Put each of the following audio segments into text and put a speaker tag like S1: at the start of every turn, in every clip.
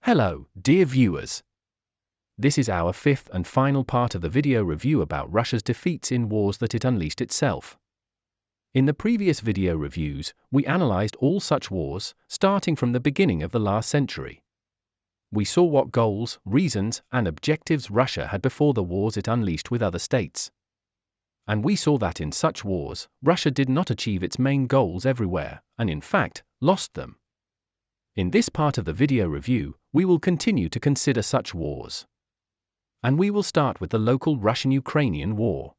S1: Hello, dear viewers. This is our fifth and final part of the video review about Russia's defeats in wars that it unleashed itself. In the previous video reviews, we analyzed all such wars, starting from the beginning of the last century. We saw what goals, reasons, and objectives Russia had before the wars it unleashed with other states. And we saw that in such wars, Russia did not achieve its main goals everywhere, and in fact, lost them. In this part of the video review, we will continue to consider such wars. And we will start with the local Russian-Ukrainian War.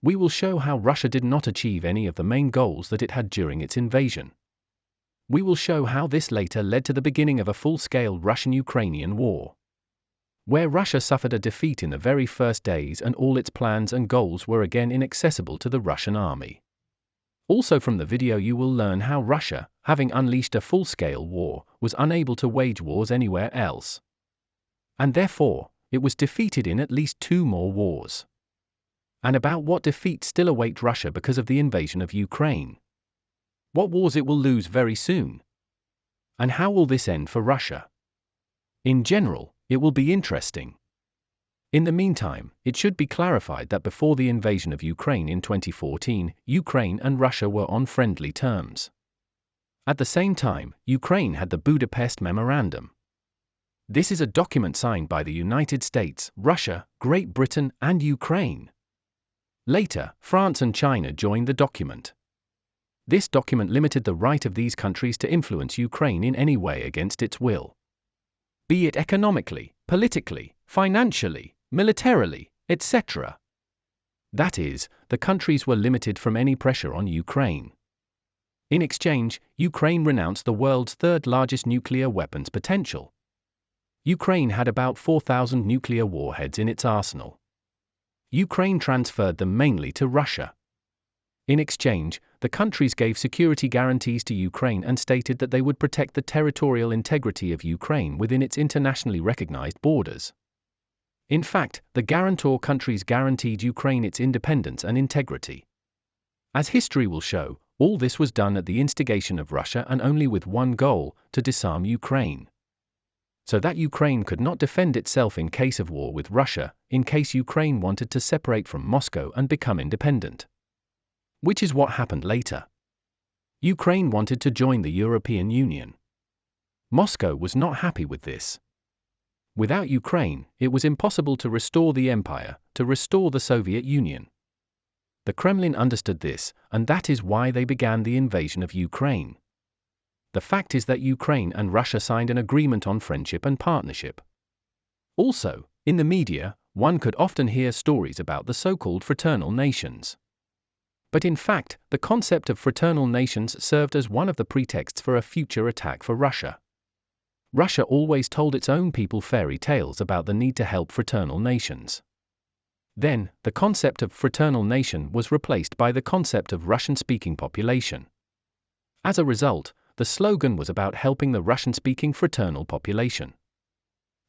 S1: We will show how Russia did not achieve any of the main goals that it had during its invasion. We will show how this later led to the beginning of a full-scale Russian-Ukrainian War, where Russia suffered a defeat in the very first days and all its plans and goals were again inaccessible to the Russian army. Also from the video you will learn how Russia, having unleashed a full-scale war, was unable to wage wars anywhere else. And therefore, it was defeated in at least 2 more wars. And about what defeats still await Russia because of the invasion of Ukraine. What wars it will lose very soon. And how will this end for Russia? In general, it will be interesting. In the meantime, it should be clarified that before the invasion of Ukraine in 2014, Ukraine and Russia were on friendly terms. At the same time, Ukraine had the Budapest Memorandum. This is a document signed by the United States, Russia, Great Britain, and Ukraine. Later, France and China joined the document. This document limited the right of these countries to influence Ukraine in any way against its will, be it economically, politically, financially, militarily, etc. That is, the countries were limited from any pressure on Ukraine. In exchange, Ukraine renounced the world's third-largest nuclear weapons potential. Ukraine had about 4,000 nuclear warheads in its arsenal. Ukraine transferred them mainly to Russia. In exchange, the countries gave security guarantees to Ukraine and stated that they would protect the territorial integrity of Ukraine within its internationally recognized borders. In fact, the guarantor countries guaranteed Ukraine its independence and integrity. As history will show, all this was done at the instigation of Russia and only with one goal, to disarm Ukraine, so that Ukraine could not defend itself in case of war with Russia, in case Ukraine wanted to separate from Moscow and become independent. Which is what happened later. Ukraine wanted to join the European Union. Moscow was not happy with this. Without Ukraine, it was impossible to restore the empire, to restore the Soviet Union. The Kremlin understood this, and that is why they began the invasion of Ukraine. The fact is that Ukraine and Russia signed an agreement on friendship and partnership. Also, in the media, one could often hear stories about the so-called fraternal nations. But in fact, the concept of fraternal nations served as one of the pretexts for a future attack for Russia. Russia always told its own people fairy tales about the need to help fraternal nations. Then, the concept of fraternal nation was replaced by the concept of Russian-speaking population. As a result, the slogan was about helping the Russian-speaking fraternal population.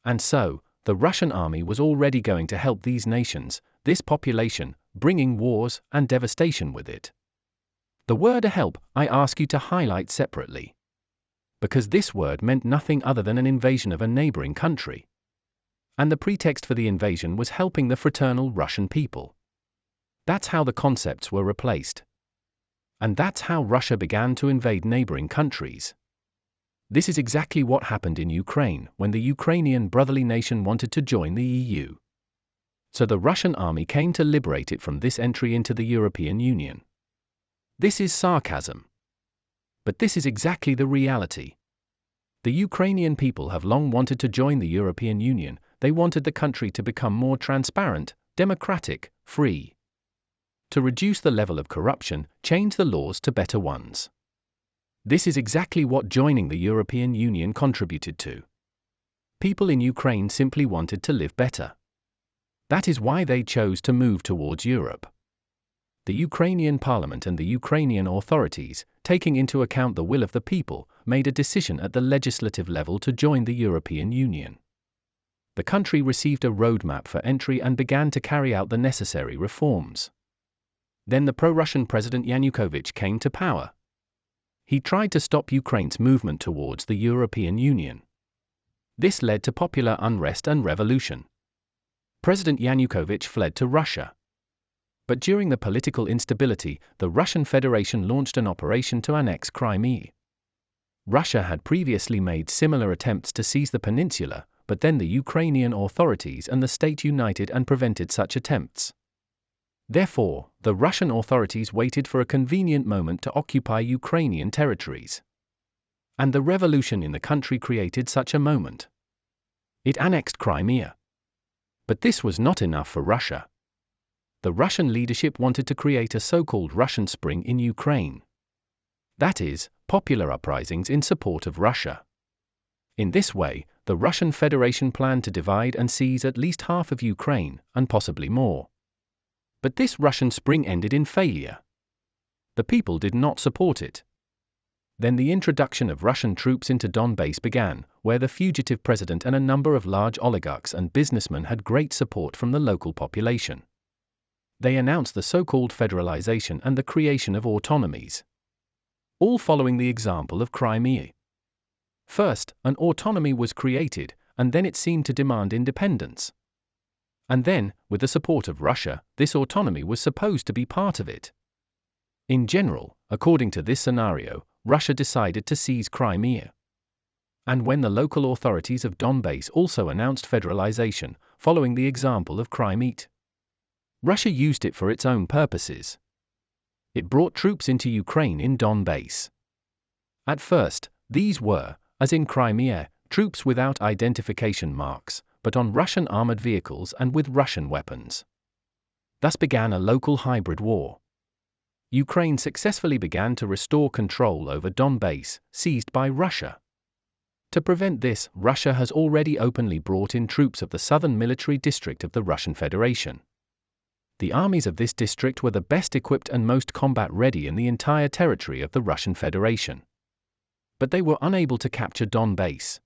S1: And so, the Russian army was already going to help these nations, this population, bringing wars and devastation with it. The word help, I ask you to highlight separately, because this word meant nothing other than an invasion of a neighboring country. And the pretext for the invasion was helping the fraternal Russian people. That's how the concepts were replaced. And that's how Russia began to invade neighboring countries. This is exactly what happened in Ukraine when the Ukrainian brotherly nation wanted to join the EU. So the Russian army came to liberate it from this entry into the European Union. This is sarcasm. But this is exactly the reality. The Ukrainian people have long wanted to join the European Union. They wanted the country to become more transparent, democratic, free. To reduce the level of corruption, change the laws to better ones. This is exactly what joining the European Union contributed to. People in Ukraine simply wanted to live better. That is why they chose to move towards Europe. The Ukrainian parliament and the Ukrainian authorities, taking into account the will of the people, made a decision at the legislative level to join the European Union. The country received a roadmap for entry and began to carry out the necessary reforms. Then the pro-Russian President Yanukovych came to power. He tried to stop Ukraine's movement towards the European Union. This led to popular unrest and revolution. President Yanukovych fled to Russia. But during the political instability, the Russian Federation launched an operation to annex Crimea. Russia had previously made similar attempts to seize the peninsula, but then the Ukrainian authorities and the state united and prevented such attempts. Therefore, the Russian authorities waited for a convenient moment to occupy Ukrainian territories. And the revolution in the country created such a moment. It annexed Crimea. But this was not enough for Russia. The Russian leadership wanted to create a so-called Russian Spring in Ukraine. That is, popular uprisings in support of Russia. In this way, the Russian Federation planned to divide and seize at least half of Ukraine, and possibly more. But this Russian Spring ended in failure. The people did not support it. Then the introduction of Russian troops into Donbas began, where the fugitive president and a number of large oligarchs and businessmen had great support from the local population. They announced the so-called federalization and the creation of autonomies. All following the example of Crimea. First, an autonomy was created, and then it seemed to demand independence. And then, with the support of Russia, this autonomy was supposed to be part of it. In general, according to this scenario, Russia decided to seize Crimea. And when the local authorities of Donbas also announced federalization, following the example of Crimea, Russia used it for its own purposes. It brought troops into Ukraine in Donbas. At first, these were, as in Crimea, troops without identification marks, but on Russian armored vehicles and with Russian weapons. Thus began a local hybrid war. Ukraine successfully began to restore control over Donbas, seized by Russia. To prevent this, Russia has already openly brought in troops of the southern military district of the Russian Federation. The armies of this district were the best equipped and most combat-ready in the entire territory of the Russian Federation. But they were unable to capture Donbas.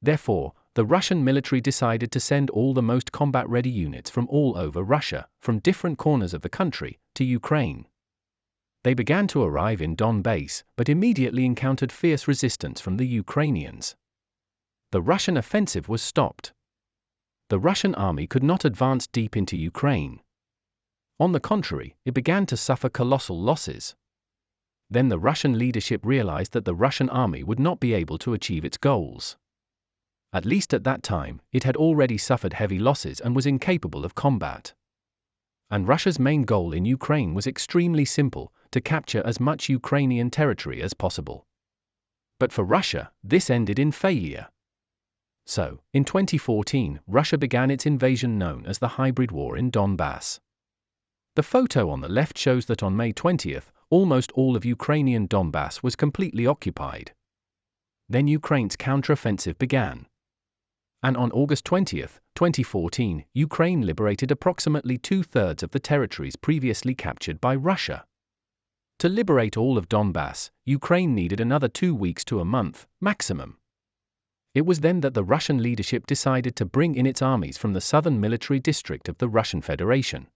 S1: Therefore, the Russian military decided to send all the most combat-ready units from all over Russia, from different corners of the country, to Ukraine. They began to arrive in Donbas, but immediately encountered fierce resistance from the Ukrainians. The Russian offensive was stopped. The Russian army could not advance deep into Ukraine. On the contrary, it began to suffer colossal losses. Then the Russian leadership realized that the Russian army would not be able to achieve its goals. At least at that time, it had already suffered heavy losses and was incapable of combat. And Russia's main goal in Ukraine was extremely simple, to capture as much Ukrainian territory as possible. But for Russia, this ended in failure. So, in 2014, Russia began its invasion known as the Hybrid War in Donbas. The photo on the left shows that on May 20, almost all of Ukrainian Donbas was completely occupied. Then Ukraine's counteroffensive began. And on August 20, 2014, Ukraine liberated approximately two-thirds of the territories previously captured by Russia. To liberate all of Donbas, Ukraine needed another 2 weeks to a month, maximum. It was then that the Russian leadership decided to bring in its armies from the southern military district of the Russian Federation.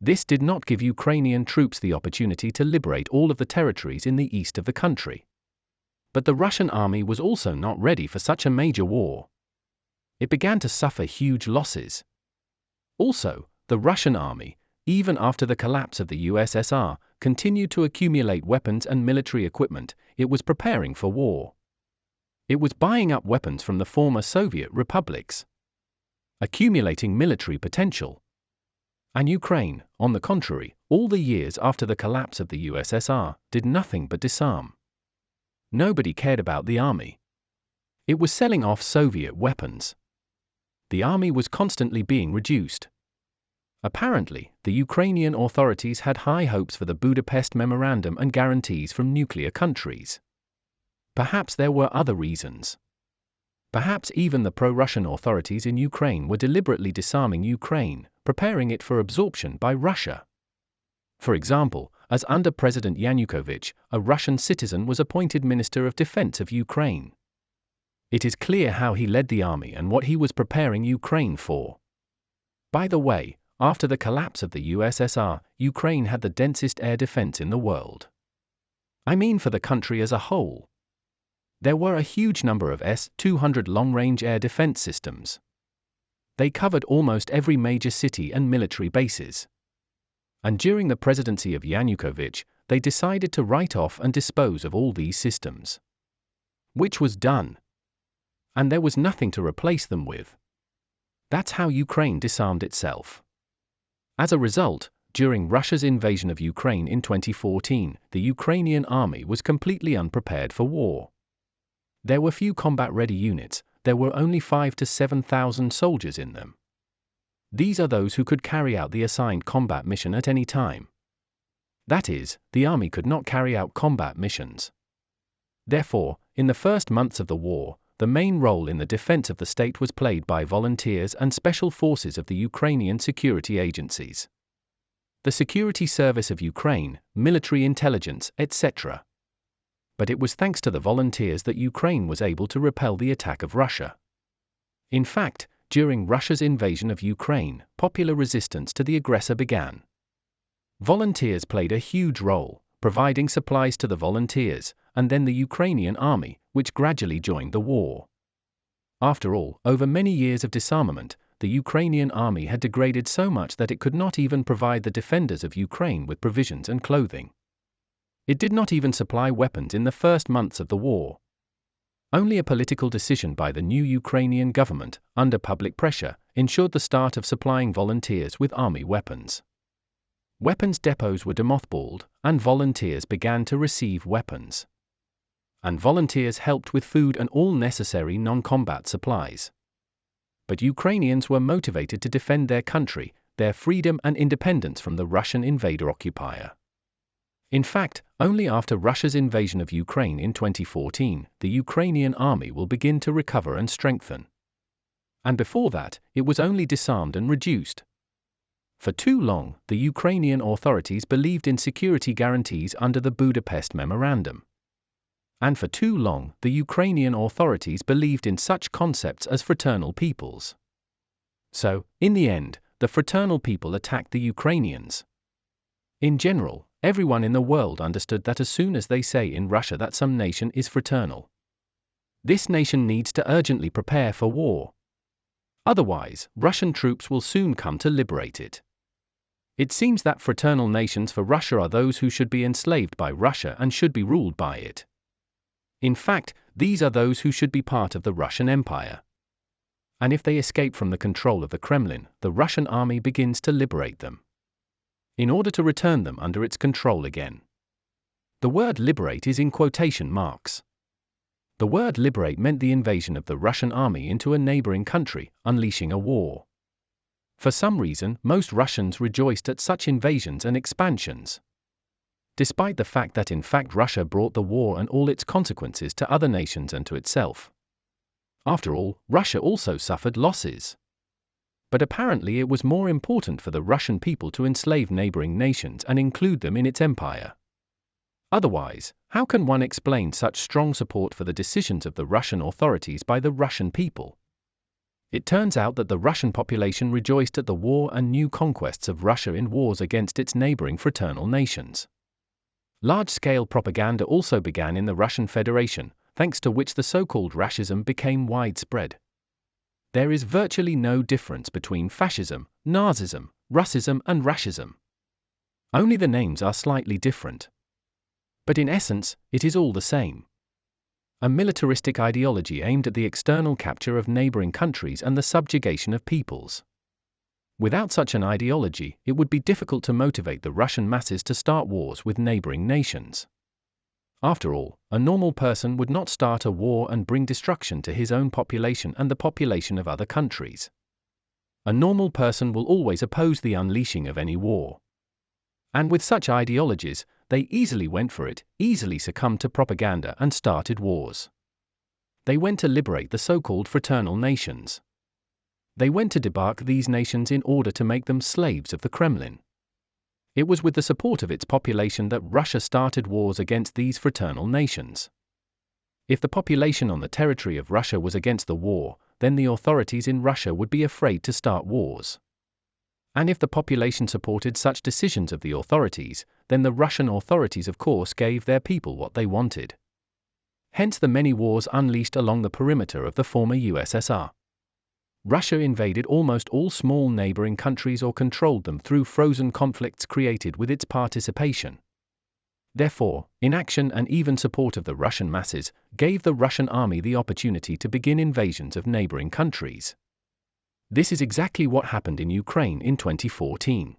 S1: This did not give Ukrainian troops the opportunity to liberate all of the territories in the east of the country. But the Russian army was also not ready for such a major war. It began to suffer huge losses. Also, the Russian army, even after the collapse of the USSR, continued to accumulate weapons and military equipment. It was preparing for war. It was buying up weapons from the former Soviet republics, accumulating military potential. And Ukraine, on the contrary, all the years after the collapse of the USSR, did nothing but disarm. Nobody cared about the army. It was selling off Soviet weapons. The army was constantly being reduced. Apparently, the Ukrainian authorities had high hopes for the Budapest Memorandum and guarantees from nuclear countries. Perhaps there were other reasons. Perhaps even the pro-Russian authorities in Ukraine were deliberately disarming Ukraine, preparing it for absorption by Russia. For example, as under President Yanukovych, a Russian citizen was appointed Minister of Defense of Ukraine. It is clear how he led the army and what he was preparing Ukraine for. By the way, after the collapse of the USSR, Ukraine had the densest air defense in the world. I mean for the country as a whole. There were a huge number of S-200 long-range air defense systems. They covered almost every major city and military bases. And during the presidency of Yanukovych, they decided to write off and dispose of all these systems. Which was done. And there was nothing to replace them with. That's how Ukraine disarmed itself. As a result, during Russia's invasion of Ukraine in 2014, the Ukrainian army was completely unprepared for war. There were few combat-ready units, there were only 5,000 to 7,000 soldiers in them. These are those who could carry out the assigned combat mission at any time. That is, the army could not carry out combat missions. Therefore, in the first months of the war, the main role in the defense of the state was played by volunteers and special forces of the Ukrainian security agencies. The Security Service of Ukraine, military intelligence, etc. But it was thanks to the volunteers that Ukraine was able to repel the attack of Russia. In fact, during Russia's invasion of Ukraine, popular resistance to the aggressor began. Volunteers played a huge role, providing supplies to the volunteers, and then the Ukrainian army, which gradually joined the war. After all, over many years of disarmament, the Ukrainian army had degraded so much that it could not even provide the defenders of Ukraine with provisions and clothing. It did not even supply weapons in the first months of the war. Only a political decision by the new Ukrainian government, under public pressure, ensured the start of supplying volunteers with army weapons. Weapons depots were demothballed, and volunteers began to receive weapons. And volunteers helped with food and all necessary non-combat supplies. But Ukrainians were motivated to defend their country, their freedom and independence from the Russian invader-occupier. In fact, only after Russia's invasion of Ukraine in 2014, the Ukrainian army will begin to recover and strengthen. And before that, it was only disarmed and reduced. For too long, the Ukrainian authorities believed in security guarantees under the Budapest Memorandum. And for too long, the Ukrainian authorities believed in such concepts as fraternal peoples. So, in the end, the fraternal people attacked the Ukrainians. In general, everyone in the world understood that as soon as they say in Russia that some nation is fraternal, this nation needs to urgently prepare for war. Otherwise, Russian troops will soon come to liberate it. It seems that fraternal nations for Russia are those who should be enslaved by Russia and should be ruled by it. In fact, these are those who should be part of the Russian Empire. And if they escape from the control of the Kremlin, the Russian army begins to liberate them, in order to return them under its control again. The word liberate is in quotation marks. The word liberate meant the invasion of the Russian army into a neighboring country, unleashing a war. For some reason, most Russians rejoiced at such invasions and expansions, despite the fact that in fact Russia brought the war and all its consequences to other nations and to itself. After all, Russia also suffered losses. But apparently it was more important for the Russian people to enslave neighboring nations and include them in its empire. Otherwise, how can one explain such strong support for the decisions of the Russian authorities by the Russian people? It turns out that the Russian population rejoiced at the war and new conquests of Russia in wars against its neighboring fraternal nations. Large-scale propaganda also began in the Russian Federation, thanks to which the so-called Racism became widespread. There is virtually no difference between fascism, Nazism, Russism and Rashism. Only the names are slightly different. But in essence, it is all the same. A militaristic ideology aimed at the external capture of neighboring countries and the subjugation of peoples. Without such an ideology, it would be difficult to motivate the Russian masses to start wars with neighboring nations. After all, a normal person would not start a war and bring destruction to his own population and the population of other countries. A normal person will always oppose the unleashing of any war. And with such ideologies, they easily went for it, easily succumbed to propaganda and started wars. They went to liberate the so-called fraternal nations. They went to debark these nations in order to make them slaves of the Kremlin. It was with the support of its population that Russia started wars against these fraternal nations. If the population on the territory of Russia was against the war, then the authorities in Russia would be afraid to start wars. And if the population supported such decisions of the authorities, then the Russian authorities of course gave their people what they wanted. hence the many wars unleashed along the perimeter of the former USSR. Russia invaded almost all small neighboring countries or controlled them through frozen conflicts created with its participation. Therefore, inaction and even support of the Russian masses gave the Russian army the opportunity to begin invasions of neighboring countries. This is exactly what happened in Ukraine in 2014.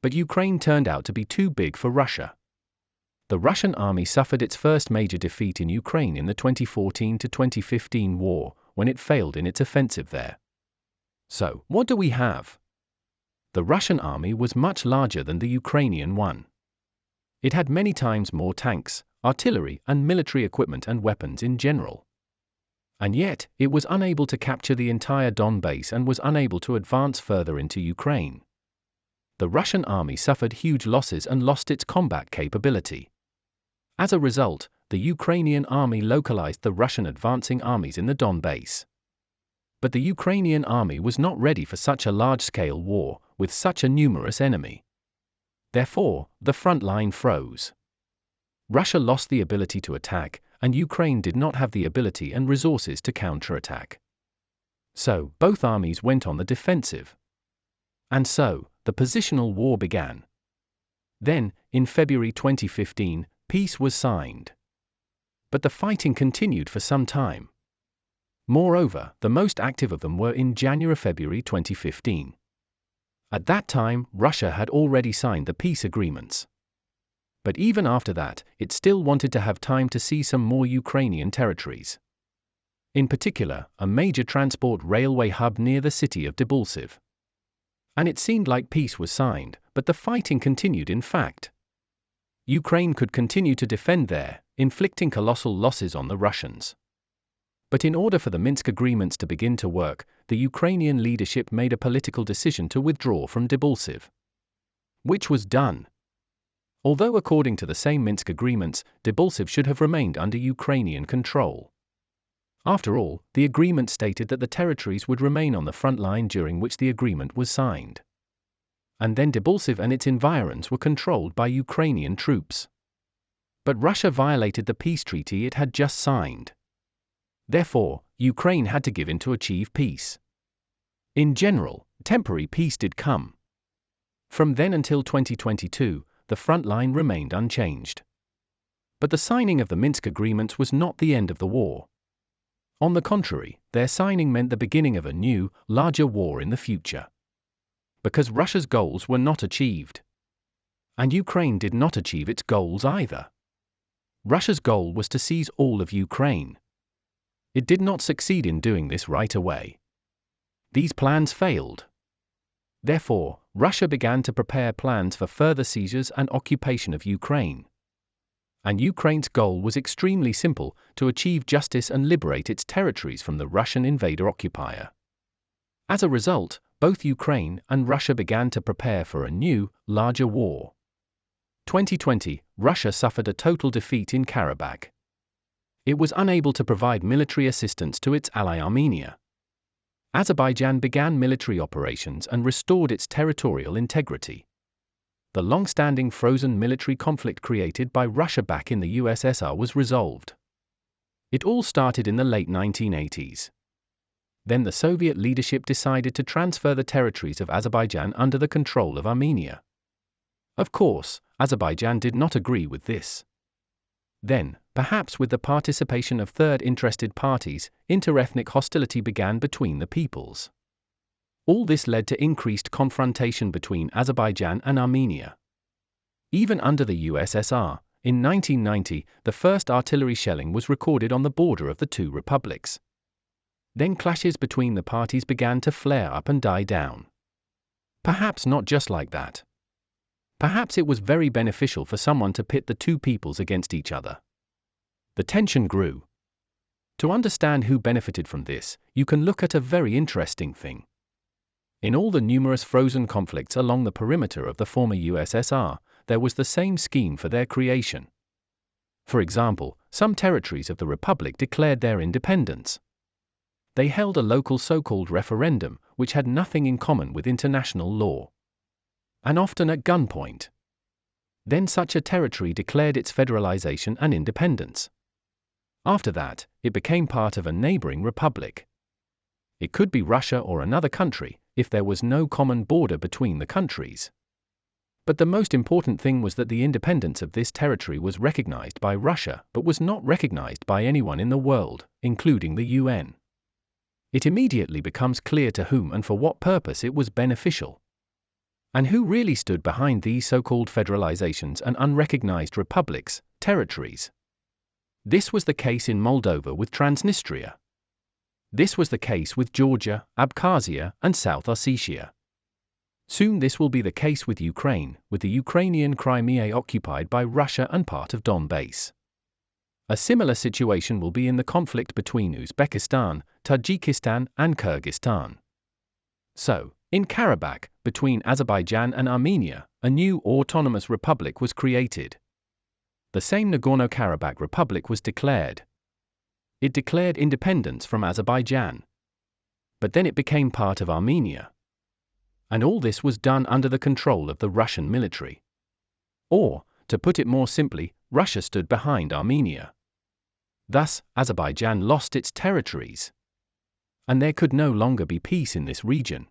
S1: But Ukraine turned out to be too big for Russia. The Russian army suffered its first major defeat in Ukraine in the 2014 to 2015 war, when it failed in its offensive there. So, what do we have? The Russian army was much larger than the Ukrainian one. It had many times more tanks, artillery, and military equipment and weapons in general. And yet, it was unable to capture the entire Donbas and was unable to advance further into Ukraine. The Russian army suffered huge losses and lost its combat capability. As a result, the Ukrainian army localized the Russian advancing armies in the Donbas. But the Ukrainian army was not ready for such a large-scale war, with such a numerous enemy. Therefore, the front line froze. Russia lost the ability to attack, and Ukraine did not have the ability and resources to counterattack. So, both armies went on the defensive. And so, the positional war began. Then, in February 2015, peace was signed. But the fighting continued for some time. Moreover, the most active of them were in January-February 2015. At that time, Russia had already signed the peace agreements. But even after that, it still wanted to have time to see some more Ukrainian territories. In particular, a major transport railway hub near the city of Debaltseve. And it seemed like peace was signed, but the fighting continued in fact. Ukraine could continue to defend there, inflicting colossal losses on the Russians. But in order for the Minsk agreements to begin to work, the Ukrainian leadership made a political decision to withdraw from Debaltseve. Which was done. Although according to the same Minsk agreements, Debaltseve should have remained under Ukrainian control. After all, the agreement stated that the territories would remain on the front line during which the agreement was signed. And then Debaltseve and its environs were controlled by Ukrainian troops. But Russia violated the peace treaty it had just signed. Therefore, Ukraine had to give in to achieve peace. In general, temporary peace did come. From then until 2022, the front line remained unchanged. But the signing of the Minsk agreements was not the end of the war. On the contrary, their signing meant the beginning of a new, larger war in the future. Because Russia's goals were not achieved. And Ukraine did not achieve its goals either. Russia's goal was to seize all of Ukraine. It did not succeed in doing this right away. These plans failed. Therefore, Russia began to prepare plans for further seizures and occupation of Ukraine. And Ukraine's goal was extremely simple: to achieve justice and liberate its territories from the Russian invader-occupier. As a result, both Ukraine and Russia began to prepare for a new, larger war. 2020, Russia suffered a total defeat in Karabakh. It was unable to provide military assistance to its ally Armenia. Azerbaijan began military operations and restored its territorial integrity. The long-standing frozen military conflict created by Russia back in the USSR was resolved. It all started in the late 1980s. Then the Soviet leadership decided to transfer the territories of Azerbaijan under the control of Armenia. Of course, Azerbaijan did not agree with this. Then, perhaps with the participation of third interested parties, interethnic hostility began between the peoples. All this led to increased confrontation between Azerbaijan and Armenia. Even under the USSR, in 1990, the first artillery shelling was recorded on the border of the two republics. Then clashes between the parties began to flare up and die down. Perhaps not just like that. Perhaps it was very beneficial for someone to pit the two peoples against each other. The tension grew. To understand who benefited from this, you can look at a very interesting thing. In all the numerous frozen conflicts along the perimeter of the former USSR, there was the same scheme for their creation. For example, some territories of the Republic declared their independence. They held a local so-called referendum, which had nothing in common with international law. And often at gunpoint. Then such a territory declared its federalization and independence. After that, it became part of a neighboring republic. It could be Russia or another country, if there was no common border between the countries. But the most important thing was that the independence of this territory was recognized by Russia, but was not recognized by anyone in the world, including the UN. It immediately becomes clear to whom and for what purpose it was beneficial. And who really stood behind these so-called federalizations and unrecognized republics, territories. This was the case in Moldova with Transnistria. This was the case with Georgia, Abkhazia, and South Ossetia. Soon this will be the case with Ukraine, with the Ukrainian Crimea occupied by Russia and part of Donbas. A similar situation will be in the conflict between Uzbekistan, Tajikistan, and Kyrgyzstan. So, in Karabakh, between Azerbaijan and Armenia, a new autonomous republic was created. The same Nagorno-Karabakh Republic was declared. It declared independence from Azerbaijan. But then it became part of Armenia. And all this was done under the control of the Russian military. Or, to put it more simply, Russia stood behind Armenia. Thus, Azerbaijan lost its territories. And there could no longer be peace in this region.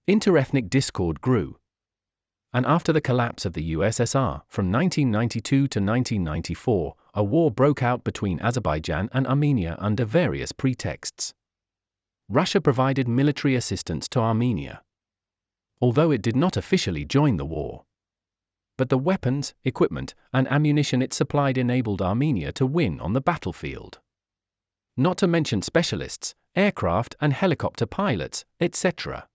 S1: Interethnic discord grew. And after the collapse of the USSR, from 1992 to 1994, a war broke out between Azerbaijan and Armenia under various pretexts. Russia provided military assistance to Armenia, although it did not officially join the war. But the weapons, equipment, and ammunition it supplied enabled Armenia to win on the battlefield. Not to mention specialists, aircraft and helicopter pilots, etc.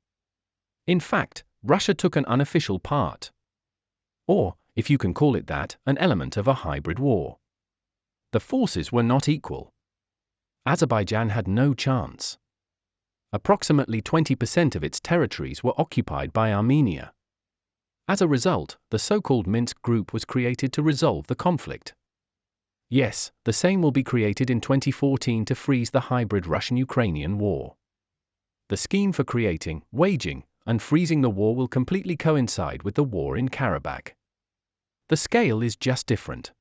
S1: In fact, Russia took an unofficial part. Or, if you can call it that, an element of a hybrid war. The forces were not equal. Azerbaijan had no chance. Approximately 20% of its territories were occupied by Armenia. As a result, the so-called Minsk Group was created to resolve the conflict. Yes, the same will be created in 2014 to freeze the hybrid Russian-Ukrainian war. The scheme for creating, waging, and freezing the war will completely coincide with the war in Karabakh. The scale is just different.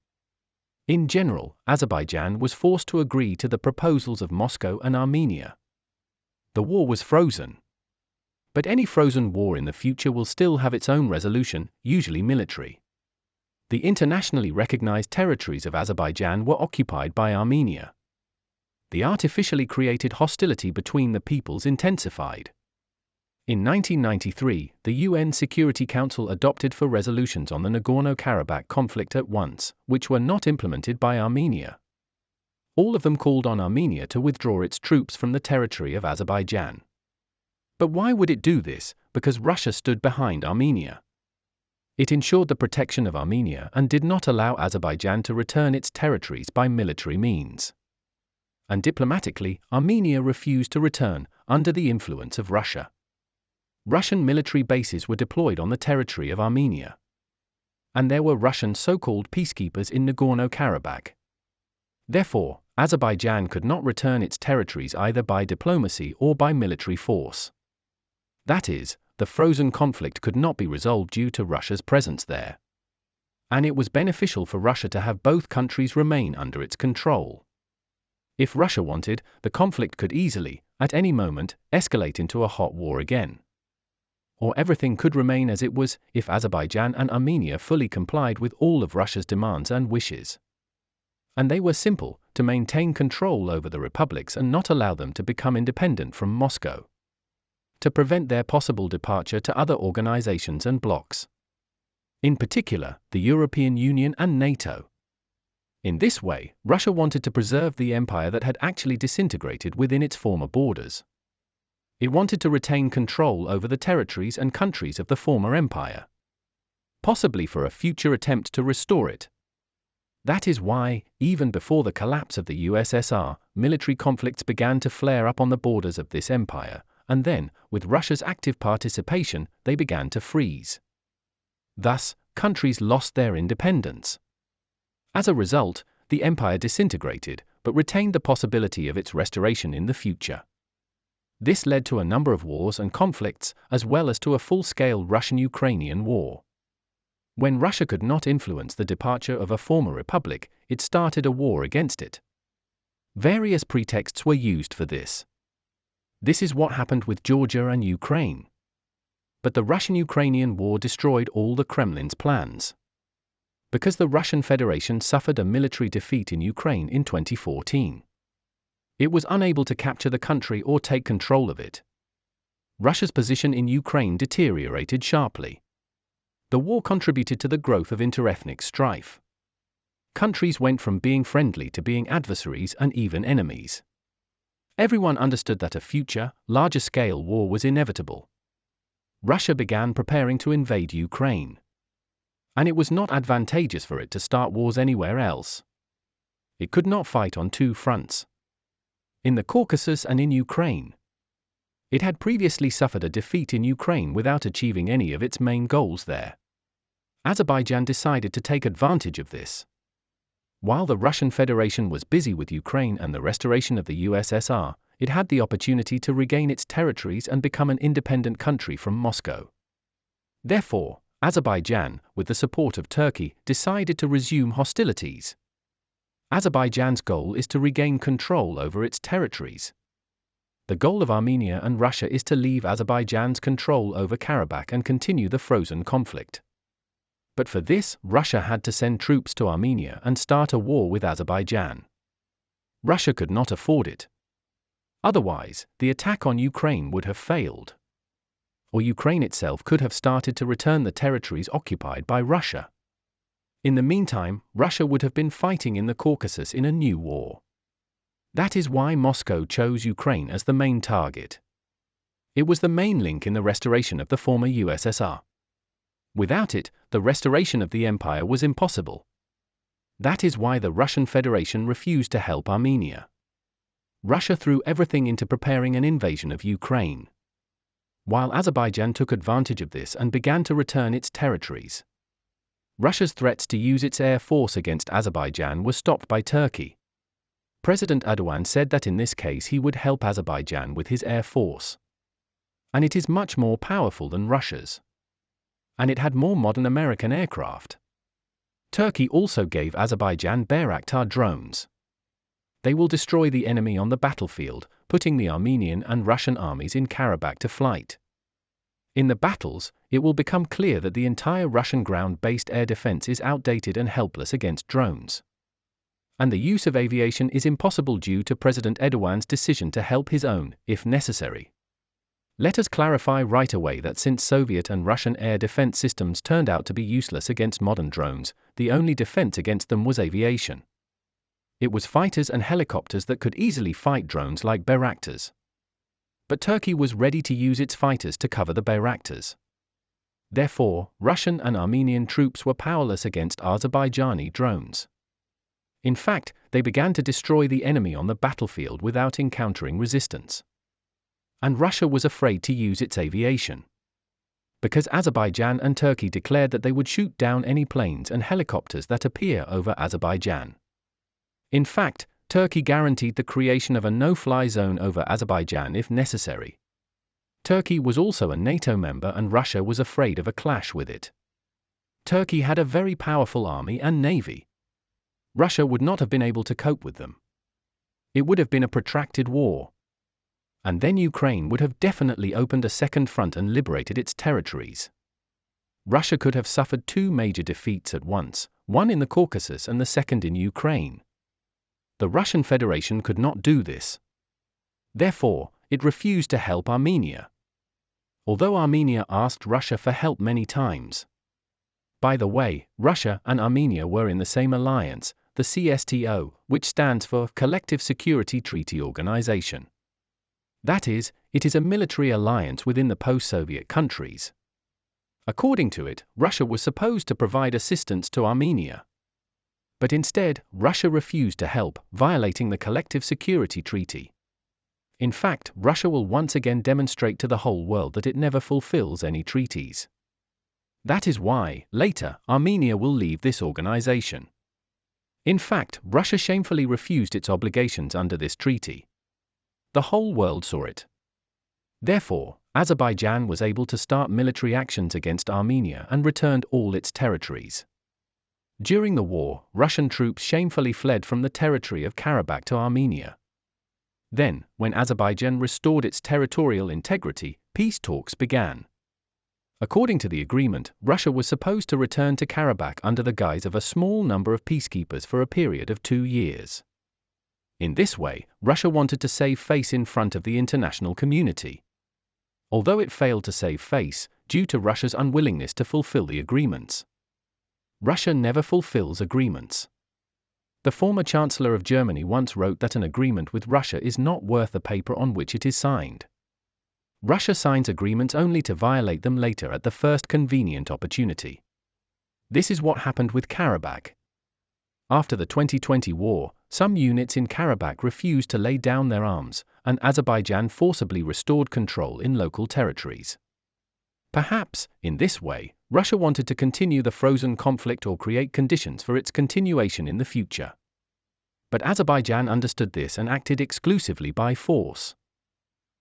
S1: In general, Azerbaijan was forced to agree to the proposals of Moscow and Armenia. The war was frozen. But any frozen war in the future will still have its own resolution, usually military. The internationally recognized territories of Azerbaijan were occupied by Armenia. The artificially created hostility between the peoples intensified. In 1993, the UN Security Council adopted 4 resolutions on the Nagorno-Karabakh conflict at once, which were not implemented by Armenia. All of them called on Armenia to withdraw its troops from the territory of Azerbaijan. But why would it do this? Because Russia stood behind Armenia. It ensured the protection of Armenia and did not allow Azerbaijan to return its territories by military means. And diplomatically, Armenia refused to return, under the influence of Russia. Russian military bases were deployed on the territory of Armenia. And there were Russian so-called peacekeepers in Nagorno-Karabakh. Therefore, Azerbaijan could not return its territories either by diplomacy or by military force. That is, the frozen conflict could not be resolved due to Russia's presence there. And it was beneficial for Russia to have both countries remain under its control. If Russia wanted, the conflict could easily, at any moment, escalate into a hot war again. Or everything could remain as it was, if Azerbaijan and Armenia fully complied with all of Russia's demands and wishes. And they were simple: to maintain control over the republics and not allow them to become independent from Moscow. To prevent their possible departure to other organizations and blocs. In particular, the European Union and NATO. In this way, Russia wanted to preserve the empire that had actually disintegrated within its former borders. It wanted to retain control over the territories and countries of the former empire. Possibly for a future attempt to restore it. That is why, even before the collapse of the USSR, military conflicts began to flare up on the borders of this empire, and then, with Russia's active participation, they began to freeze. Thus, countries lost their independence. As a result, the empire disintegrated, but retained the possibility of its restoration in the future. This led to a number of wars and conflicts, as well as to a full-scale Russian-Ukrainian war. When Russia could not influence the departure of a former republic, it started a war against it. Various pretexts were used for this. This is what happened with Georgia and Ukraine. But the Russian-Ukrainian War destroyed all the Kremlin's plans. Because the Russian Federation suffered a military defeat in Ukraine in 2014. It was unable to capture the country or take control of it. Russia's position in Ukraine deteriorated sharply. The war contributed to the growth of interethnic strife. Countries went from being friendly to being adversaries and even enemies. Everyone understood that a future, larger-scale war was inevitable. Russia began preparing to invade Ukraine. And it was not advantageous for it to start wars anywhere else. It could not fight on two fronts. In the Caucasus and in Ukraine. It had previously suffered a defeat in Ukraine without achieving any of its main goals there. Azerbaijan decided to take advantage of this. While the Russian Federation was busy with Ukraine and the restoration of the USSR, it had the opportunity to regain its territories and become an independent country from Moscow. Therefore, Azerbaijan, with the support of Turkey, decided to resume hostilities. Azerbaijan's goal is to regain control over its territories. The goal of Armenia and Russia is to leave Azerbaijan's control over Karabakh and continue the frozen conflict. But for this, Russia had to send troops to Armenia and start a war with Azerbaijan. Russia could not afford it. Otherwise, the attack on Ukraine would have failed. Or Ukraine itself could have started to return the territories occupied by Russia. In the meantime, Russia would have been fighting in the Caucasus in a new war. That is why Moscow chose Ukraine as the main target. It was the main link in the restoration of the former USSR. Without it, the restoration of the empire was impossible. That is why the Russian Federation refused to help Armenia. Russia threw everything into preparing an invasion of Ukraine. While Azerbaijan took advantage of this and began to return its territories. Russia's threats to use its air force against Azerbaijan were stopped by Turkey. President Erdogan said that in this case he would help Azerbaijan with his air force. And it is much more powerful than Russia's. And it had more modern American aircraft. Turkey also gave Azerbaijan Bayraktar drones. They will destroy the enemy on the battlefield, putting the Armenian and Russian armies in Karabakh to flight. In the battles, it will become clear that the entire Russian ground-based air defense is outdated and helpless against drones. And the use of aviation is impossible due to President Erdogan's decision to help his own, if necessary. Let us clarify right away that since Soviet and Russian air defense systems turned out to be useless against modern drones, the only defense against them was aviation. It was fighters and helicopters that could easily fight drones like Bayraktars. But Turkey was ready to use its fighters to cover the Bayraktars. Therefore, Russian and Armenian troops were powerless against Azerbaijani drones. In fact, they began to destroy the enemy on the battlefield without encountering resistance. And Russia was afraid to use its aviation. Because Azerbaijan and Turkey declared that they would shoot down any planes and helicopters that appear over Azerbaijan. In fact, Turkey guaranteed the creation of a no-fly zone over Azerbaijan if necessary. Turkey was also a NATO member and Russia was afraid of a clash with it. Turkey had a very powerful army and navy. Russia would not have been able to cope with them. It would have been a protracted war. And then Ukraine would have definitely opened a second front and liberated its territories. Russia could have suffered two major defeats at once, one in the Caucasus and the second in Ukraine. The Russian Federation could not do this. Therefore, it refused to help Armenia. Although Armenia asked Russia for help many times. By the way, Russia and Armenia were in the same alliance, the CSTO, which stands for Collective Security Treaty Organization. That is, it is a military alliance within the post-Soviet countries. According to it, Russia was supposed to provide assistance to Armenia. But instead, Russia refused to help, violating the Collective Security Treaty. In fact, Russia will once again demonstrate to the whole world that it never fulfills any treaties. That is why, later, Armenia will leave this organization. In fact, Russia shamefully refused its obligations under this treaty. The whole world saw it. Therefore, Azerbaijan was able to start military actions against Armenia and returned all its territories. During the war, Russian troops shamefully fled from the territory of Karabakh to Armenia. Then, when Azerbaijan restored its territorial integrity, peace talks began. According to the agreement, Russia was supposed to return to Karabakh under the guise of a small number of peacekeepers for a period of 2 years. In this way, Russia wanted to save face in front of the international community. Although it failed to save face, due to Russia's unwillingness to fulfill the agreements. Russia never fulfills agreements. The former Chancellor of Germany once wrote that an agreement with Russia is not worth the paper on which it is signed. Russia signs agreements only to violate them later at the first convenient opportunity. This is what happened with Karabakh. After the 2020 war, some units in Karabakh refused to lay down their arms, and Azerbaijan forcibly restored control in local territories. Perhaps, in this way, Russia wanted to continue the frozen conflict or create conditions for its continuation in the future. But Azerbaijan understood this and acted exclusively by force.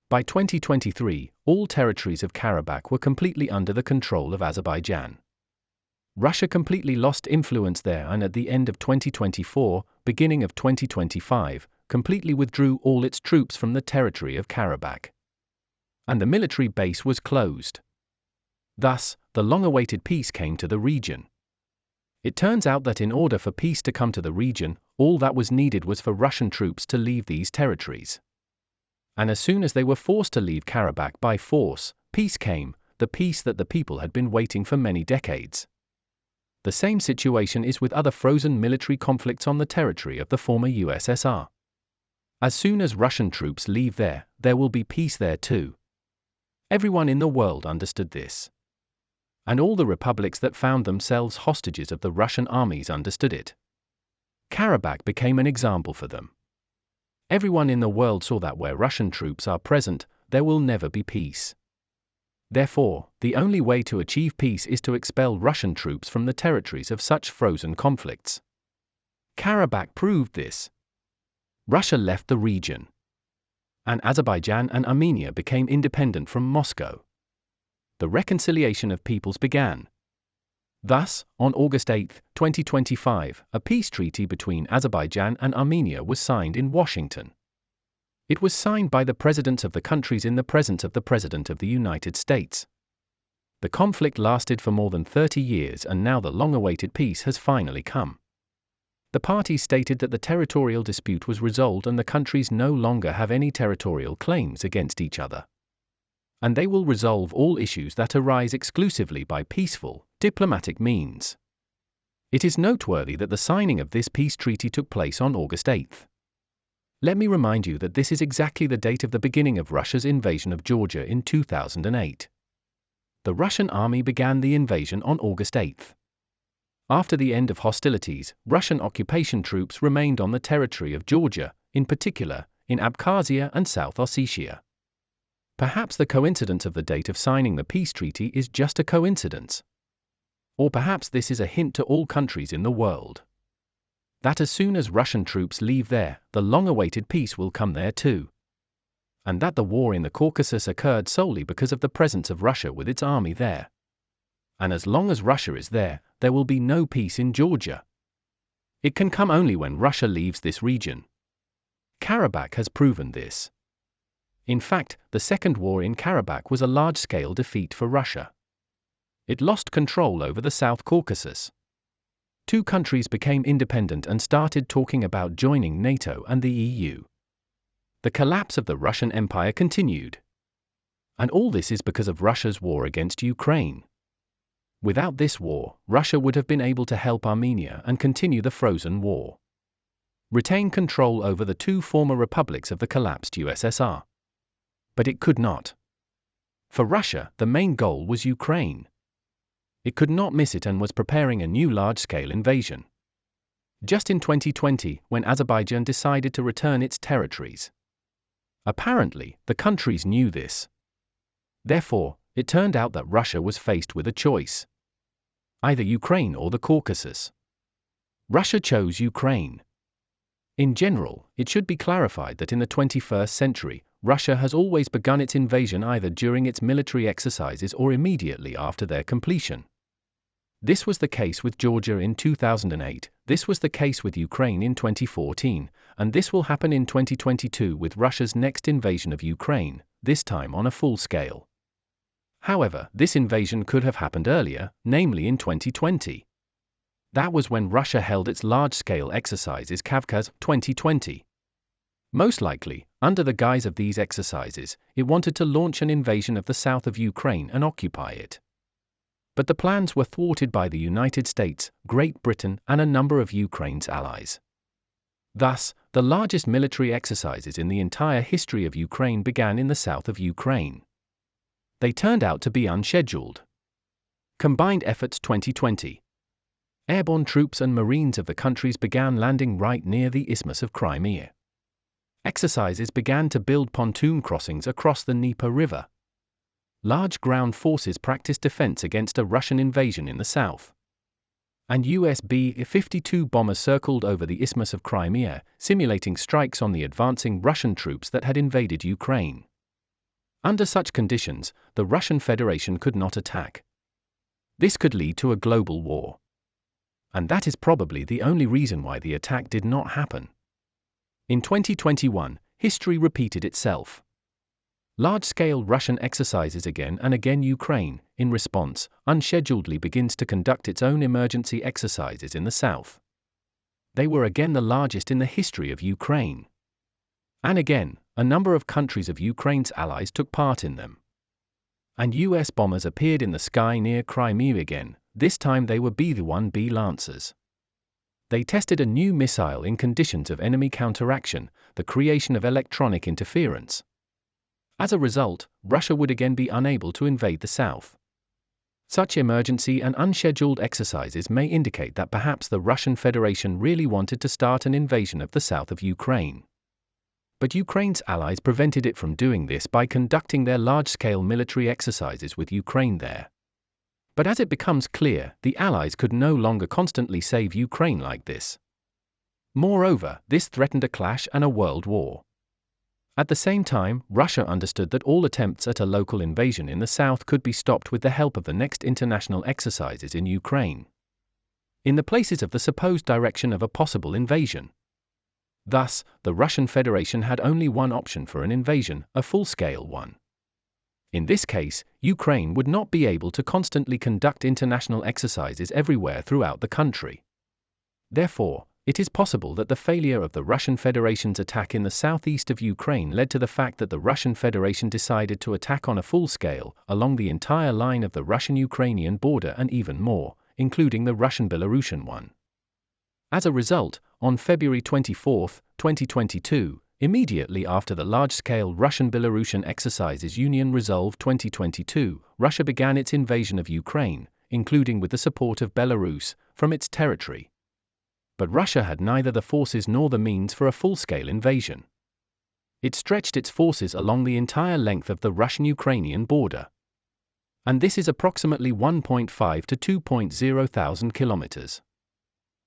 S1: By 2023, all territories of Karabakh were completely under the control of Azerbaijan. Russia completely lost influence there and at the end of 2024, beginning of 2025, completely withdrew all its troops from the territory of Karabakh. And the military base was closed. Thus, the long-awaited peace came to the region. It turns out that in order for peace to come to the region, all that was needed was for Russian troops to leave these territories. And as soon as they were forced to leave Karabakh by force, peace came, the peace that the people had been waiting for many decades. The same situation is with other frozen military conflicts on the territory of the former USSR. As soon as Russian troops leave there will be peace there too. Everyone in the world understood this. And all the republics that found themselves hostages of the Russian armies understood it. Karabakh became an example for them. Everyone in the world saw that where Russian troops are present, there will never be peace. Therefore, the only way to achieve peace is to expel Russian troops from the territories of such frozen conflicts. Karabakh proved this. Russia left the region. And Azerbaijan and Armenia became independent from Moscow. The reconciliation of peoples began. Thus, on August 8, 2025, a peace treaty between Azerbaijan and Armenia was signed in Washington. It was signed by the presidents of the countries in the presence of the President of the United States. The conflict lasted for more than 30 years and now the long-awaited peace has finally come. The parties stated that the territorial dispute was resolved and the countries no longer have any territorial claims against each other. And they will resolve all issues that arise exclusively by peaceful, diplomatic means. It is noteworthy that the signing of this peace treaty took place on August 8. Let me remind you that this is exactly the date of the beginning of Russia's invasion of Georgia in 2008. The Russian army began the invasion on August 8. After the end of hostilities, Russian occupation troops remained on the territory of Georgia, in particular, in Abkhazia and South Ossetia. Perhaps the coincidence of the date of signing the peace treaty is just a coincidence. Or perhaps this is a hint to all countries in the world. That as soon as Russian troops leave there, the long-awaited peace will come there too. And that the war in the Caucasus occurred solely because of the presence of Russia with its army there. And as long as Russia is there will be no peace in Georgia. It can come only when Russia leaves this region. Karabakh has proven this. In fact, the second war in Karabakh was a large-scale defeat for Russia. It lost control over the South Caucasus. 2 countries became independent and started talking about joining NATO and the EU. The collapse of the Russian Empire continued. And all this is because of Russia's war against Ukraine. Without this war, Russia would have been able to help Armenia and continue the frozen war. Retain control over the 2 former republics of the collapsed USSR. But it could not. For Russia, the main goal was Ukraine. It could not miss it and was preparing a new large-scale invasion. Just in 2020, when Azerbaijan decided to return its territories. Apparently, the countries knew this. Therefore, it turned out that Russia was faced with a choice. Either Ukraine or the Caucasus. Russia chose Ukraine. In general, it should be clarified that in the 21st century, Russia has always begun its invasion either during its military exercises or immediately after their completion. This was the case with Georgia in 2008, this was the case with Ukraine in 2014, and this will happen in 2022 with Russia's next invasion of Ukraine, this time on a full scale. However, this invasion could have happened earlier, namely in 2020. That was when Russia held its large-scale exercises Caucasus 2020. Most likely, under the guise of these exercises, it wanted to launch an invasion of the south of Ukraine and occupy it. But the plans were thwarted by the United States, Great Britain, and a number of Ukraine's allies. Thus, the largest military exercises in the entire history of Ukraine began in the south of Ukraine. They turned out to be unscheduled. Combined Efforts 2020. Airborne troops and Marines of the countries began landing right near the Isthmus of Crimea. Exercises began to build pontoon crossings across the Dnieper River. Large ground forces practiced defense against a Russian invasion in the south. And US B-52 bombers circled over the Isthmus of Crimea, simulating strikes on the advancing Russian troops that had invaded Ukraine. Under such conditions, the Russian Federation could not attack. This could lead to a global war. And that is probably the only reason why the attack did not happen. In 2021, history repeated itself. Large-scale Russian exercises again and again. Ukraine, in response, unscheduledly begins to conduct its own emergency exercises in the south. They were again the largest in the history of Ukraine. And again, a number of countries of Ukraine's allies took part in them. And US bombers appeared in the sky near Crimea again, this time they were B-1B Lancers. They tested a new missile in conditions of enemy counteraction, the creation of electronic interference. As a result, Russia would again be unable to invade the south. Such emergency and unscheduled exercises may indicate that perhaps the Russian Federation really wanted to start an invasion of the south of Ukraine. But Ukraine's allies prevented it from doing this by conducting their large-scale military exercises with Ukraine there. But as it becomes clear, the allies could no longer constantly save Ukraine like this. Moreover, this threatened a clash and a world war. At the same time, Russia understood that all attempts at a local invasion in the south could be stopped with the help of the next international exercises in Ukraine, in the places of the supposed direction of a possible invasion. Thus, the Russian Federation had only one option for an invasion, a full-scale one. In this case, Ukraine would not be able to constantly conduct international exercises everywhere throughout the country. Therefore, it is possible that the failure of the Russian Federation's attack in the southeast of Ukraine led to the fact that the Russian Federation decided to attack on a full scale, along the entire line of the Russian-Ukrainian border and even more, including the Russian-Belarusian one. As a result, on February 24, 2022, immediately after the large-scale Russian-Belarusian exercises Union Resolve 2022, Russia began its invasion of Ukraine, including with the support of Belarus, from its territory. But Russia had neither the forces nor the means for a full-scale invasion. It stretched its forces along the entire length of the Russian-Ukrainian border. And this is approximately 1.5 to 2.0 thousand kilometers.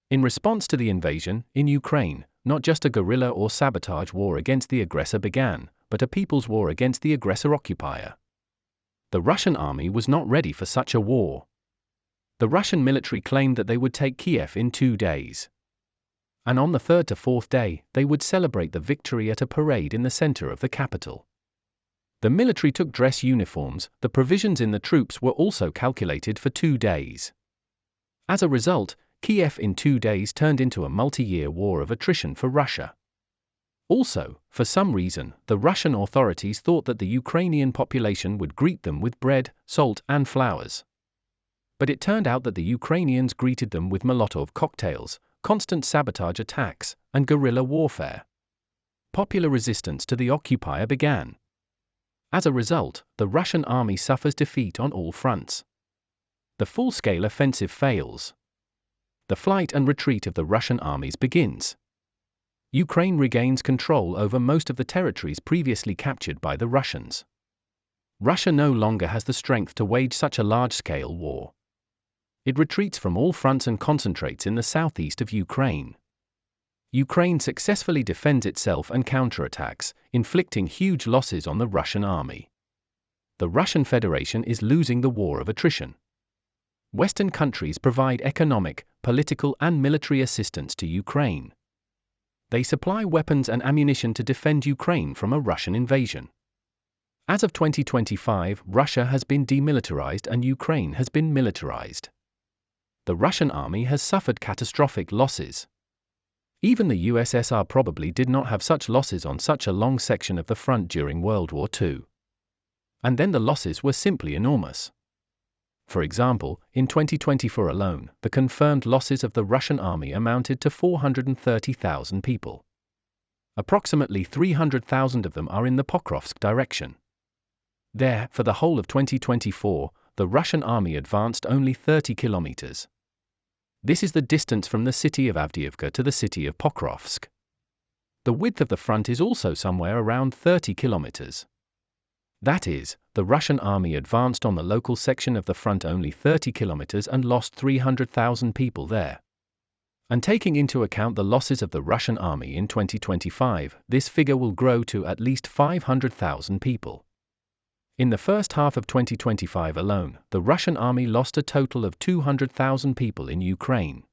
S1: In response to the invasion, in Ukraine, not just a guerrilla or sabotage war against the aggressor began, but a people's war against the aggressor-occupier. The Russian army was not ready for such a war. The Russian military claimed that they would take Kyiv in 2 days. And on the third to fourth day, they would celebrate the victory at a parade in the center of the capital. The military took dress uniforms, the provisions in the troops were also calculated for 2 days. As a result, Kyiv in 2 days turned into a multi-year war of attrition for Russia. Also, for some reason, the Russian authorities thought that the Ukrainian population would greet them with bread, salt, and flowers. But it turned out that the Ukrainians greeted them with Molotov cocktails, constant sabotage attacks, and guerrilla warfare. Popular resistance to the occupier began. As a result, the Russian army suffers defeat on all fronts. The full-scale offensive fails. The flight and retreat of the Russian armies begins. Ukraine regains control over most of the territories previously captured by the Russians. Russia no longer has the strength to wage such a large-scale war. It retreats from all fronts and concentrates in the southeast of Ukraine. Ukraine successfully defends itself and counterattacks, inflicting huge losses on the Russian army. The Russian Federation is losing the war of attrition. Western countries provide economic, political, and military assistance to Ukraine. They supply weapons and ammunition to defend Ukraine from a Russian invasion. As of 2025, Russia has been demilitarized and Ukraine has been militarized. The Russian army has suffered catastrophic losses. Even the USSR probably did not have such losses on such a long section of the front during World War II. And then the losses were simply enormous. For example, in 2024 alone, the confirmed losses of the Russian army amounted to 430,000 people. Approximately 300,000 of them are in the Pokrovsk direction. There, for the whole of 2024, the Russian army advanced only 30 kilometers. This is the distance from the city of Avdiivka to the city of Pokrovsk. The width of the front is also somewhere around 30 kilometers. That is, the Russian army advanced on the local section of the front only 30 kilometers and lost 300,000 people there. And taking into account the losses of the Russian army in 2025, this figure will grow to at least 500,000 people. In the first half of 2025 alone, the Russian army lost a total of 200,000 people in Ukraine.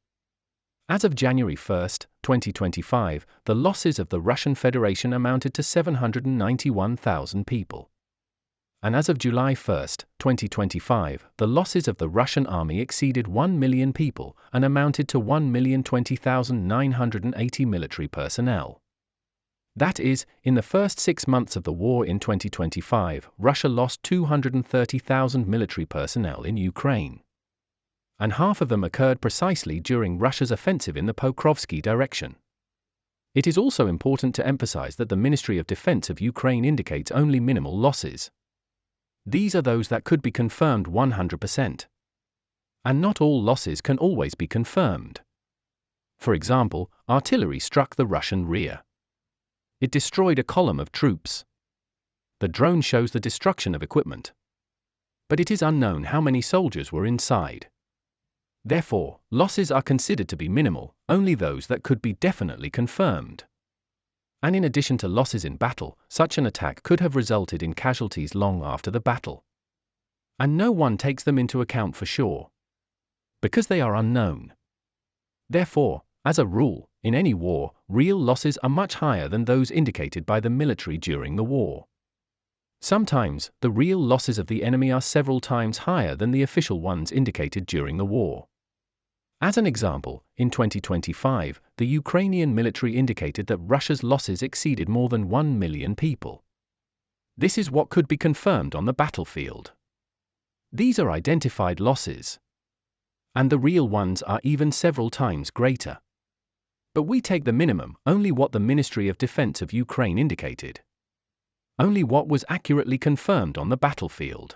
S1: As of January 1, 2025, the losses of the Russian Federation amounted to 791,000 people. And as of July 1, 2025, the losses of the Russian army exceeded 1 million people and amounted to 1,020,980 military personnel. That is, in the first 6 months of the war in 2025, Russia lost 230,000 military personnel in Ukraine. And half of them occurred precisely during Russia's offensive in the Pokrovsky direction. It is also important to emphasize that the Ministry of Defense of Ukraine indicates only minimal losses. These are those that could be confirmed 100%. And not all losses can always be confirmed. For example, artillery struck the Russian rear. It destroyed a column of troops. The drone shows the destruction of equipment. But it is unknown how many soldiers were inside. Therefore, losses are considered to be minimal, only those that could be definitely confirmed. And in addition to losses in battle, such an attack could have resulted in casualties long after the battle. And no one takes them into account for sure, because they are unknown. Therefore, as a rule, in any war, real losses are much higher than those indicated by the military during the war. Sometimes, the real losses of the enemy are several times higher than the official ones indicated during the war. As an example, in 2025, the Ukrainian military indicated that Russia's losses exceeded more than 1 million people. This is what could be confirmed on the battlefield. These are identified losses. And the real ones are even several times greater. But we take the minimum, only what the Ministry of Defense of Ukraine indicated. Only what was accurately confirmed on the battlefield.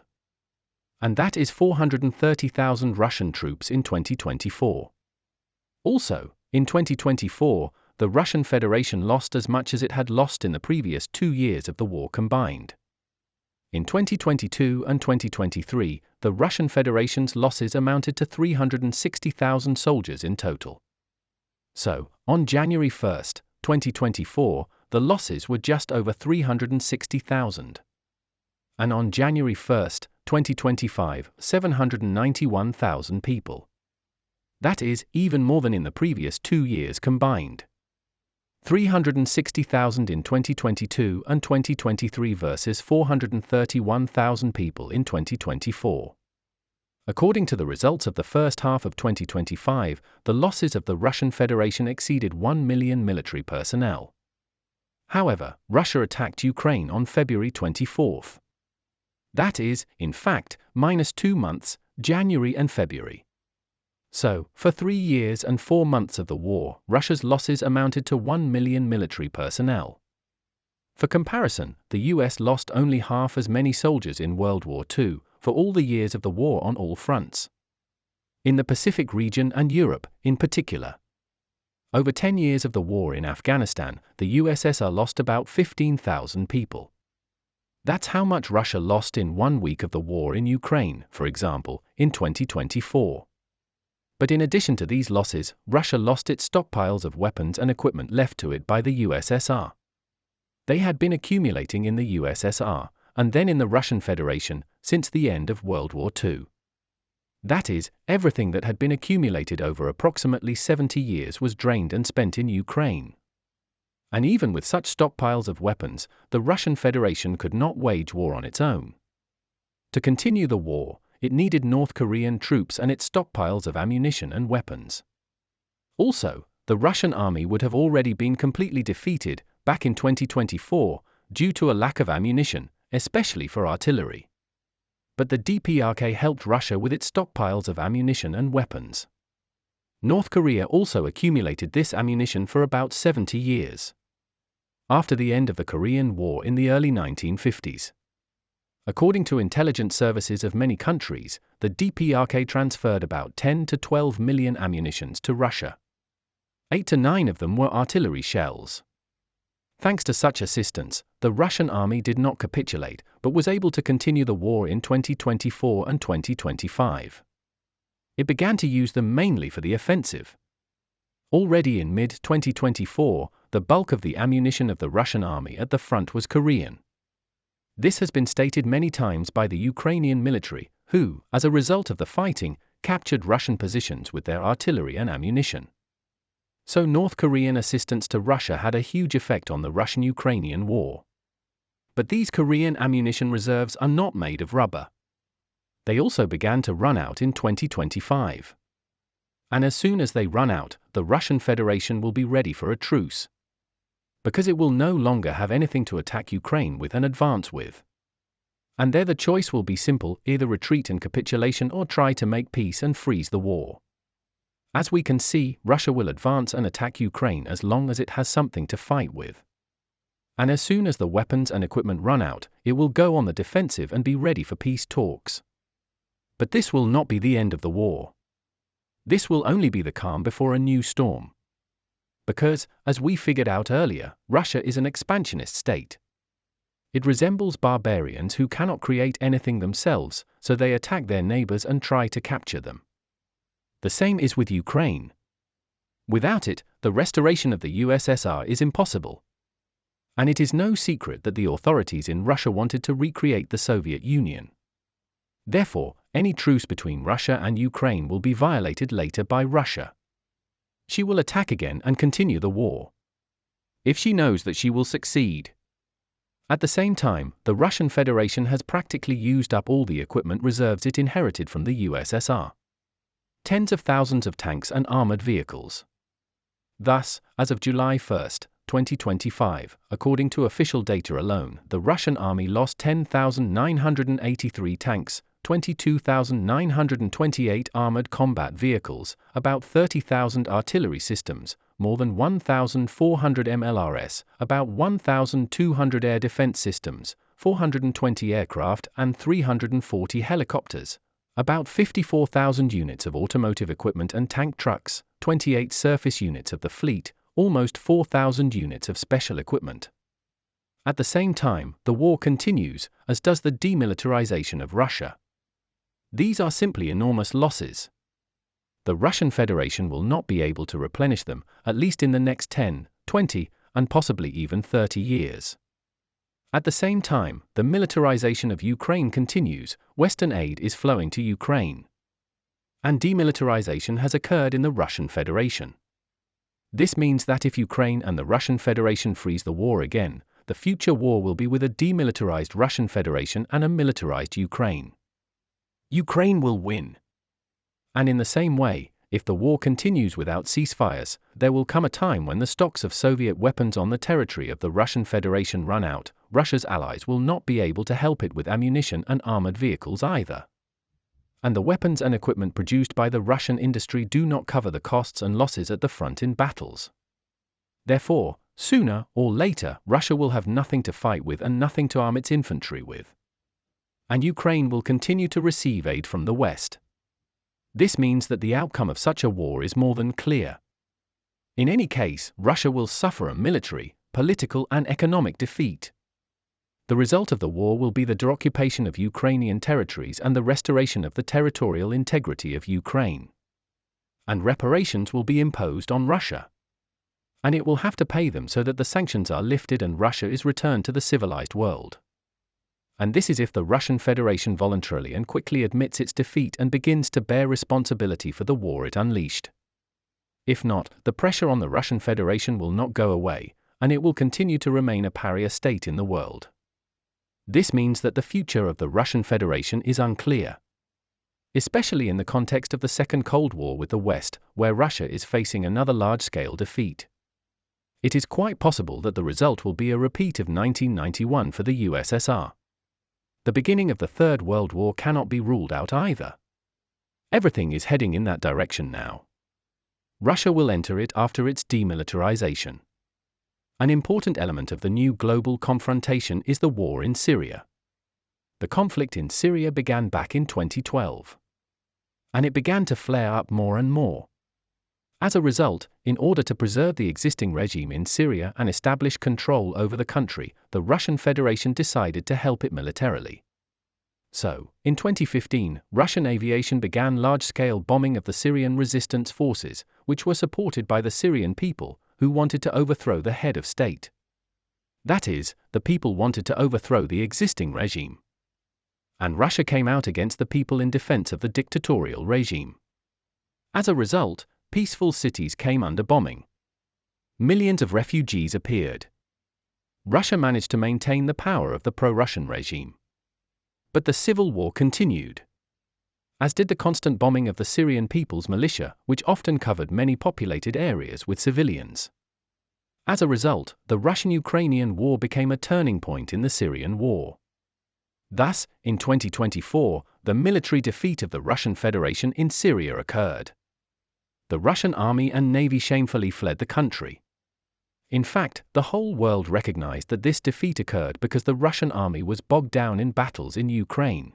S1: And that is 430,000 Russian troops in 2024. Also, in 2024, the Russian Federation lost as much as it had lost in the previous 2 years of the war combined. In 2022 and 2023, the Russian Federation's losses amounted to 360,000 soldiers in total. So, on January 1, 2024, the losses were just over 360,000. And on January 1, 2025, 791,000 people. That is, even more than in the previous 2 years combined. 360,000 in 2022 and 2023 versus 431,000 people in 2024. According to the results of the first half of 2025, the losses of the Russian Federation exceeded 1 million military personnel. However, Russia attacked Ukraine on February 24. That is, in fact, -2 months, January and February. So, for 3 years and 4 months of the war, Russia's losses amounted to 1 million military personnel. For comparison, the US lost only half as many soldiers in World War II, for all the years of the war on all fronts. In the Pacific region and Europe, in particular. Over 10 years of the war in Afghanistan, the USSR lost about 15,000 people. That's how much Russia lost in 1 week of the war in Ukraine, for example, in 2024. But in addition to these losses, Russia lost its stockpiles of weapons and equipment left to it by the USSR. They had been accumulating in the USSR, and then in the Russian Federation, since the end of World War II. That is, everything that had been accumulated over approximately 70 years was drained and spent in Ukraine. And even with such stockpiles of weapons, the Russian Federation could not wage war on its own. To continue the war, it needed North Korean troops and its stockpiles of ammunition and weapons. Also, the Russian army would have already been completely defeated back in 2024 due to a lack of ammunition, especially for artillery. But the DPRK helped Russia with its stockpiles of ammunition and weapons. North Korea also accumulated this ammunition for about 70 years. After the end of the Korean War in the early 1950s. According to intelligence services of many countries, the DPRK transferred about 10 to 12 million ammunitions to Russia. 8 to 9 of them were artillery shells. Thanks to such assistance, the Russian army did not capitulate, but was able to continue the war in 2024 and 2025. It began to use them mainly for the offensive. Already in mid-2024, the bulk of the ammunition of the Russian army at the front was Korean. This has been stated many times by the Ukrainian military, who, as a result of the fighting, captured Russian positions with their artillery and ammunition. So North Korean assistance to Russia had a huge effect on the Russian-Ukrainian war. But these Korean ammunition reserves are not made of rubber. They also began to run out in 2025. And as soon as they run out, the Russian Federation will be ready for a truce. Because it will no longer have anything to attack Ukraine with and advance with. And there the choice will be simple, either retreat and capitulation or try to make peace and freeze the war. As we can see, Russia will advance and attack Ukraine as long as it has something to fight with. And as soon as the weapons and equipment run out, it will go on the defensive and be ready for peace talks. But this will not be the end of the war. This will only be the calm before a new storm. Because, as we figured out earlier, Russia is an expansionist state. It resembles barbarians who cannot create anything themselves, so they attack their neighbors and try to capture them. The same is with Ukraine. Without it, the restoration of the USSR is impossible. And it is no secret that the authorities in Russia wanted to recreate the Soviet Union. Therefore, any truce between Russia and Ukraine will be violated later by Russia. She will attack again and continue the war. If she knows that she will succeed. At the same time, the Russian Federation has practically used up all the equipment reserves it inherited from the USSR. Tens of thousands of tanks and armored vehicles. Thus, as of July 1, 2025, according to official data alone, the Russian army lost 10,983 tanks, 22,928 armored combat vehicles, about 30,000 artillery systems, more than 1,400 MLRS, about 1,200 air defense systems, 420 aircraft and 340 helicopters, about 54,000 units of automotive equipment and tank trucks, 28 surface units of the fleet, almost 4,000 units of special equipment. At the same time, the war continues, as does the demilitarization of Russia. These are simply enormous losses. The Russian Federation will not be able to replenish them, at least in the next 10, 20, and possibly even 30 years. At the same time, the militarization of Ukraine continues, Western aid is flowing to Ukraine. And demilitarization has occurred in the Russian Federation. This means that if Ukraine and the Russian Federation freeze the war again, the future war will be with a demilitarized Russian Federation and a militarized Ukraine. Ukraine will win. And in the same way, if the war continues without ceasefires, there will come a time when the stocks of Soviet weapons on the territory of the Russian Federation run out. Russia's allies will not be able to help it with ammunition and armored vehicles either. And the weapons and equipment produced by the Russian industry do not cover the costs and losses at the front in battles. Therefore, sooner or later, Russia will have nothing to fight with and nothing to arm its infantry with. And Ukraine will continue to receive aid from the West. This means that the outcome of such a war is more than clear. In any case, Russia will suffer a military, political and economic defeat. The result of the war will be the deoccupation of Ukrainian territories and the restoration of the territorial integrity of Ukraine. And reparations will be imposed on Russia. And it will have to pay them so that the sanctions are lifted and Russia is returned to the civilized world. And this is if the Russian Federation voluntarily and quickly admits its defeat and begins to bear responsibility for the war it unleashed. If not, the pressure on the Russian Federation will not go away, and it will continue to remain a pariah state in the world. This means that the future of the Russian Federation is unclear, especially in the context of the Second Cold War with the West, where Russia is facing another large-scale defeat. It is quite possible that the result will be a repeat of 1991 for the USSR. The beginning of the Third World War cannot be ruled out either. Everything is heading in that direction now. Russia will enter it after its demilitarization. An important element of the new global confrontation is the war in Syria. The conflict in Syria began back in 2012. And it began to flare up more and more. As a result, in order to preserve the existing regime in Syria and establish control over the country, the Russian Federation decided to help it militarily. So, in 2015, Russian aviation began large-scale bombing of the Syrian resistance forces, which were supported by the Syrian people, who wanted to overthrow the head of state. That is, the people wanted to overthrow the existing regime. And Russia came out against the people in defense of the dictatorial regime. As a result, peaceful cities came under bombing. Millions of refugees appeared. Russia managed to maintain the power of the pro-Russian regime. But the civil war continued, as did the constant bombing of the Syrian People's Militia, which often covered many populated areas with civilians. As a result, the Russo-Ukrainian War became a turning point in the Syrian war. Thus, in 2024, the military defeat of the Russian Federation in Syria occurred. The Russian army and navy shamefully fled the country. In fact, the whole world recognized that this defeat occurred because the Russian army was bogged down in battles in Ukraine.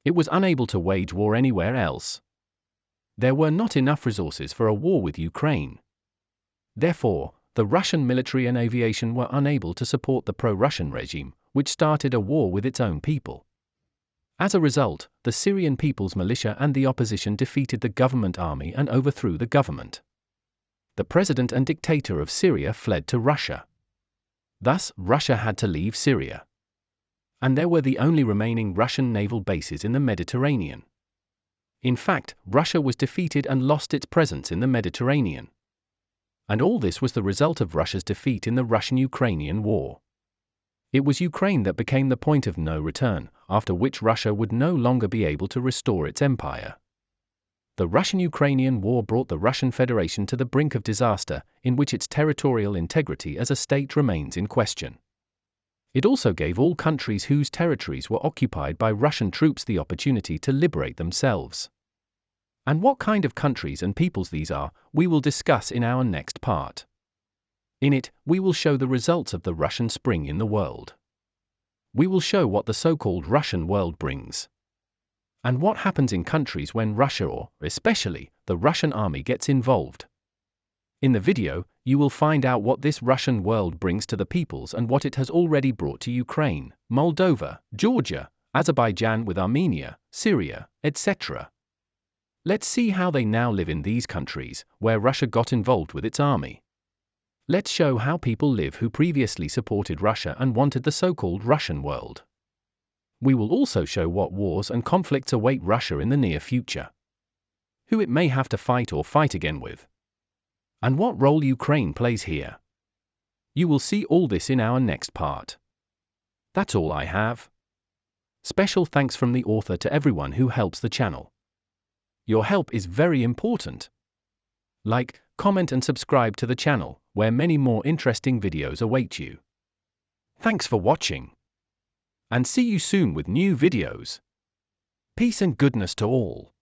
S1: It was unable to wage war anywhere else. There were not enough resources for a war with Ukraine. Therefore, the Russian military and aviation were unable to support the pro-Russian regime, which started a war with its own people. As a result, the Syrian People's Militia and the opposition defeated the government army and overthrew the government. The president and dictator of Syria fled to Russia. Thus, Russia had to leave Syria. And there were the only remaining Russian naval bases in the Mediterranean. In fact, Russia was defeated and lost its presence in the Mediterranean. And all this was the result of Russia's defeat in the Russo-Ukrainian War. It was Ukraine that became the point of no return, after which Russia would no longer be able to restore its empire. The Russo-Ukrainian War brought the Russian Federation to the brink of disaster, in which its territorial integrity as a state remains in question. It also gave all countries whose territories were occupied by Russian troops the opportunity to liberate themselves. And what kind of countries and peoples these are, we will discuss in our next part. In it, we will show the results of the Russian Spring in the world. We will show what the so-called Russian world brings. And what happens in countries when Russia or, especially, the Russian army gets involved. In the video, you will find out what this Russian world brings to the peoples and what it has already brought to Ukraine, Moldova, Georgia, Azerbaijan with Armenia, Syria, etc. Let's see how they now live in these countries, where Russia got involved with its army. Let's show how people live who previously supported Russia and wanted the so-called Russian world. We will also show what wars and conflicts await Russia in the near future. Who it may have to fight or fight again with. And what role Ukraine plays here. You will see all this in our next part. That's all I have. Special thanks from the author to everyone who helps the channel. Your help is very important. Like, comment and subscribe to the channel, where many more interesting videos await you. Thanks for watching. And see you soon with new videos. Peace and goodness to all.